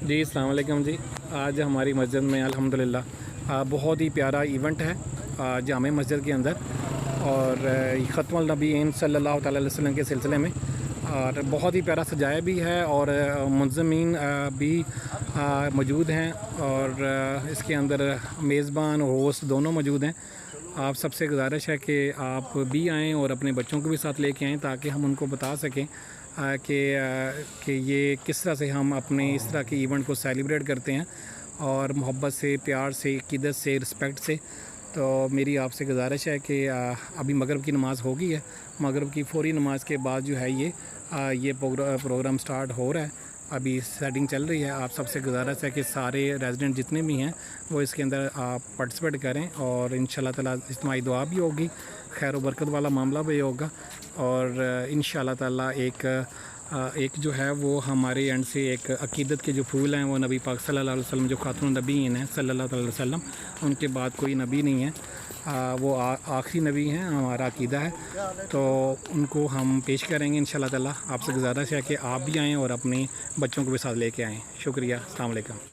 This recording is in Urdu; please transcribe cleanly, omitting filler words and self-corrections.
جی السلام علیکم جی. آج ہماری مسجد میں الحمدللہ بہت ہی پیارا ایونٹ ہے جامع مسجد کے اندر، اور ختم النبیین صلی اللہ تعالی علیہ وسلم کے سلسلے میں، اور بہت ہی پیارا سجایا بھی ہے، اور منظمین بھی موجود ہیں، اور اس کے اندر میزبان اور ہوسٹ دونوں موجود ہیں. آپ سب سے گزارش ہے کہ آپ بھی آئیں اور اپنے بچوں کو بھی ساتھ لے کے آئیں، تاکہ ہم ان کو بتا سکیں کہ یہ کس طرح سے ہم اپنے اس طرح کے ایونٹ کو سیلیبریٹ کرتے ہیں، اور محبت سے، پیار سے، عقیدت سے، رسپیکٹ سے. تو میری آپ سے گزارش ہے کہ ابھی مغرب کی نماز ہو گئی ہے، مغرب کی فوری نماز کے بعد جو ہے یہ پروگرام سٹارٹ ہو رہا ہے، ابھی سیٹنگ چل رہی ہے. آپ سب سے گزارش ہے کہ سارے ریزیڈنٹ جتنے بھی ہیں وہ اس کے اندر آپ پارٹیسپیٹ کریں، اور انشاءاللہ تعالیٰ اجتماعی دعا بھی ہوگی، خیر و برکت والا معاملہ بھی ہوگا، اور انشاءاللہ تعالیٰ ایک جو ہے وہ ہمارے اینڈ سے ایک عقیدت کے جو پھول ہیں، وہ نبی پاک صلی اللہ علیہ وسلم جو خاتم النبیین ہیں صلی اللہ علیہ وسلم، ان کے بعد کوئی نبی نہیں ہے، وہ آخری نبی ہیں، ہمارا عقیدہ ہے. تو ان کو ہم پیش کریں گے انشاءاللہ تعالیٰ. آپ سے گزارش ہے کہ آپ بھی آئیں اور اپنے بچوں کو بھی ساتھ لے کے آئیں. شکریہ. السلام علیکم.